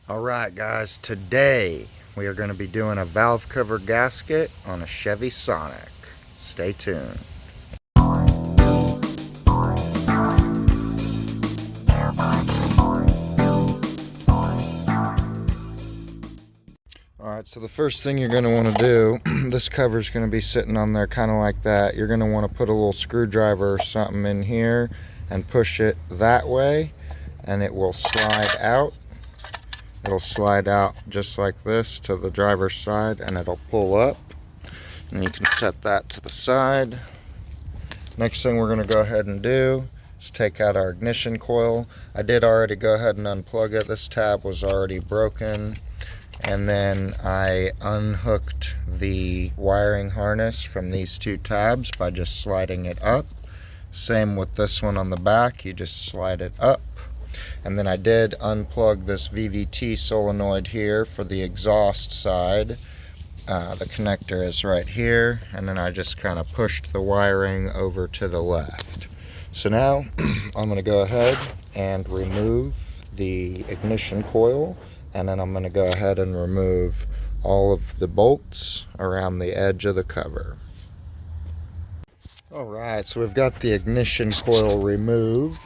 Alright guys, today we are going to be doing a valve cover gasket on a Chevy Sonic. Stay tuned. Alright, so the first thing you're going to want to do, this cover is going to be sitting on there kind of like that. You're going to want to put a little screwdriver or something in here and push it that way, and it will slide out. It'll slide out just like this to the driver's side, and it'll pull up, and you can set that to the side. Next thing we're going to go ahead and do is take out our ignition coil. I did already go ahead and unplug it. This tab was already broken, and then I unhooked the wiring harness from these two tabs by just sliding it up. Same with this one on the back, you just slide it up. And then I did unplug this VVT solenoid here for the exhaust side. The connector is right here, and then I just kind of pushed the wiring over to the left. So now I'm going to go ahead and remove the ignition coil, and then I'm going to go ahead and remove all of the bolts around the edge of the cover. Alright, so we've got the ignition coil removed.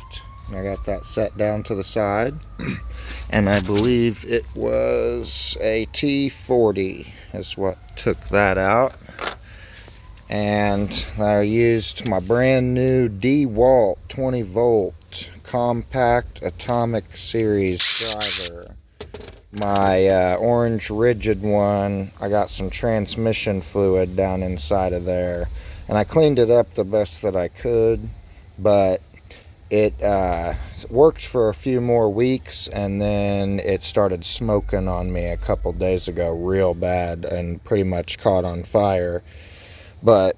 I got that set down to the side, and I believe it was a T40 is what took that out. And I used my brand new DeWalt 20 volt compact atomic series driver. My orange rigid one, I got some transmission fluid down inside of there, and I cleaned it up the best that I could, but it worked for a few more weeks, and then it started smoking on me a couple days ago real bad and pretty much caught on fire. But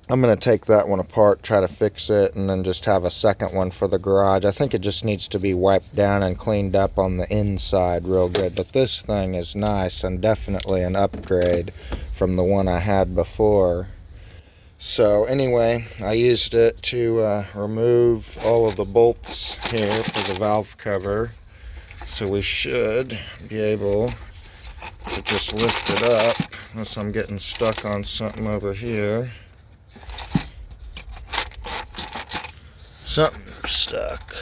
I'm going to take that one apart, try to fix it, and then just have a second one for the garage. I think it just needs to be wiped down and cleaned up on the inside real good. But this thing is nice and definitely an upgrade from the one I had before. So anyway, I used it to remove all of the bolts here for the valve cover. So we should be able to just lift it up, unless I'm getting stuck on something over here. Something stuck.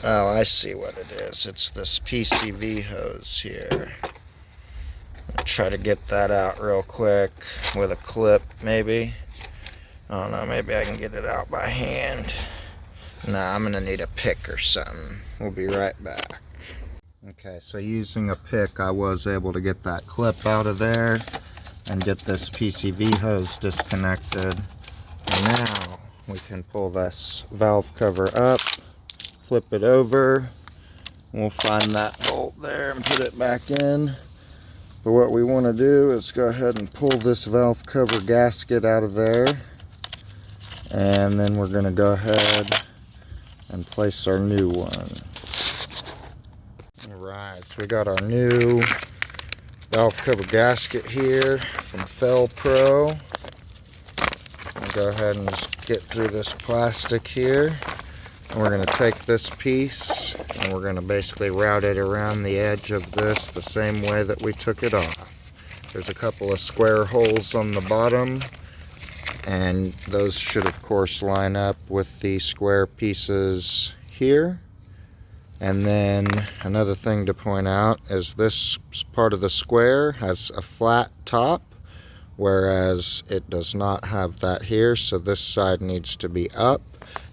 Oh, I see what it is. It's this PCV hose here. Try to get that out real quick with a clip, maybe. I don't know, maybe I can get it out by hand. Nah, I'm gonna need a pick or something. We'll be right back. Okay, so using a pick, I was able to get that clip out of there and get this PCV hose disconnected. And now we can pull this valve cover up, flip it over. We'll find that bolt there and put it back in. But what we want to do is go ahead and pull this valve cover gasket out of there, and then we're going to go ahead and place our new one. Alright, so we got our new valve cover gasket here from Fel-Pro. I'll go ahead and just get through this plastic here. And we're going to take this piece and we're going to basically route it around the edge of this the same way that we took it off. There's a couple of square holes on the bottom, and those should of course line up with the square pieces here. And then another thing to point out is this part of the square has a flat top, whereas it does not have that here, so this side needs to be up,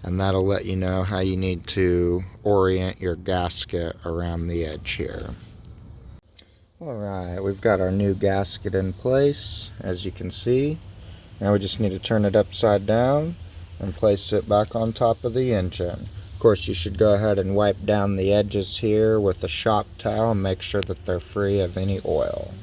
and that'll let you know how you need to orient your gasket around the edge here. Alright, we've got our new gasket in place, as you can see. Now we just need to turn it upside down and place it back on top of the engine. Of course, you should go ahead and wipe down the edges here with a shop towel and make sure that they're free of any oil.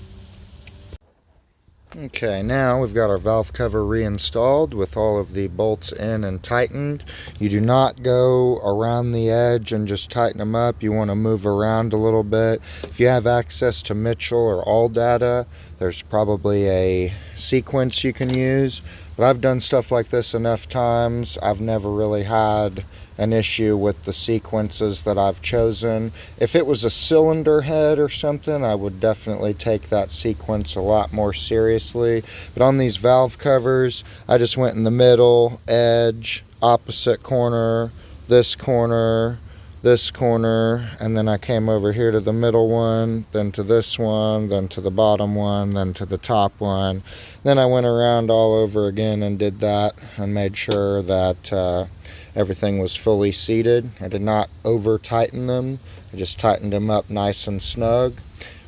Okay, now we've got our valve cover reinstalled with all of the bolts in and tightened. You do not go around the edge and just tighten them up. You want to move around a little bit. If you have access to Mitchell or ALLDATA, there's probably a sequence you can use. But I've done stuff like this enough times. I've never really had an issue with the sequences that I've chosen. If it was a cylinder head or something, I would definitely take that sequence a lot more seriously. But on these valve covers, I just went in the middle, edge, opposite corner, this corner, and then I came over here to the middle one, then to this one, then to the bottom one, then to the top one. Then I went around all over again and did that and made sure that everything was fully seated. I did not over tighten them. I just tightened them up nice and snug.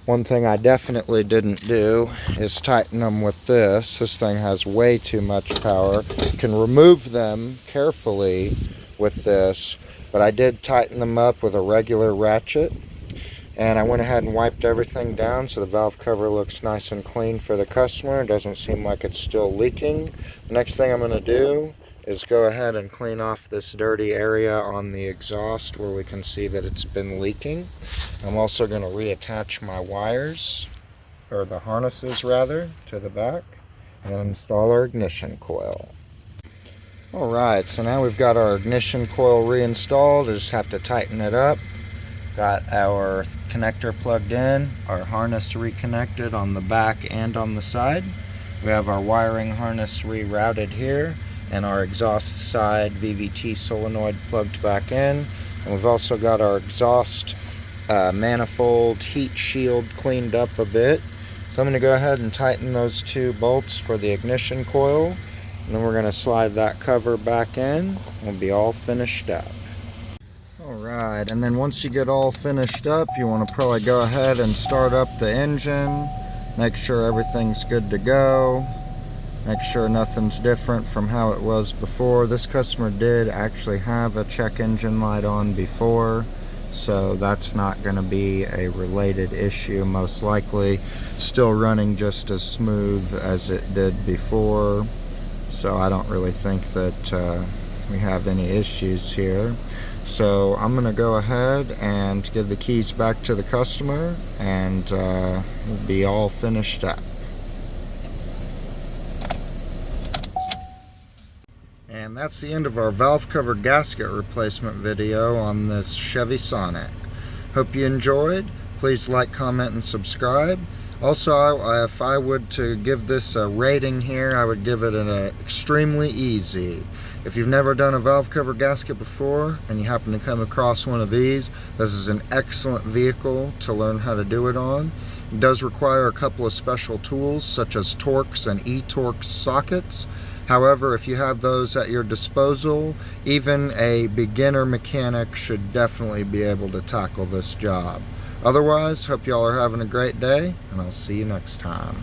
One thing I definitely didn't do is tighten them with this. This thing has way too much power. You can remove them carefully with this, but I did tighten them up with a regular ratchet. And I went ahead and wiped everything down so the valve cover looks nice and clean for the customer. It doesn't seem like it's still leaking. The next thing I'm going to do is go ahead and clean off this dirty area on the exhaust where we can see that it's been leaking. I'm also going to reattach my wires, or the harnesses rather, to the back, and then install our ignition coil. Alright, so now we've got our ignition coil reinstalled. I just have to tighten it up. Got our connector plugged in, our harness reconnected on the back and on the side. We have our wiring harness rerouted here, and our exhaust side VVT solenoid plugged back in. And we've also got our exhaust manifold heat shield cleaned up a bit. So I'm going to go ahead and tighten those two bolts for the ignition coil, and then we're going to slide that cover back in. We'll be all finished up. Alright, and then once you get all finished up, you want to probably go ahead and start up the engine, make sure everything's good to go. Make sure nothing's different from how it was before. This customer did actually have a check engine light on before, so that's not going to be a related issue most likely. It's still running just as smooth as it did before, so I don't really think that we have any issues here. So I'm going to go ahead and give the keys back to the customer, and we'll be all finished up. And that's the end of our valve cover gasket replacement video on this Chevy Sonic. Hope you enjoyed. Please like, comment, and subscribe. Also, if I would to give this a rating here, I would give it an extremely easy. If you've never done a valve cover gasket before and you happen to come across one of these, this is an excellent vehicle to learn how to do it on. It does require a couple of special tools such as Torx and e-Torx sockets. However, if you have those at your disposal, even a beginner mechanic should definitely be able to tackle this job. Otherwise, hope y'all are having a great day, and I'll see you next time.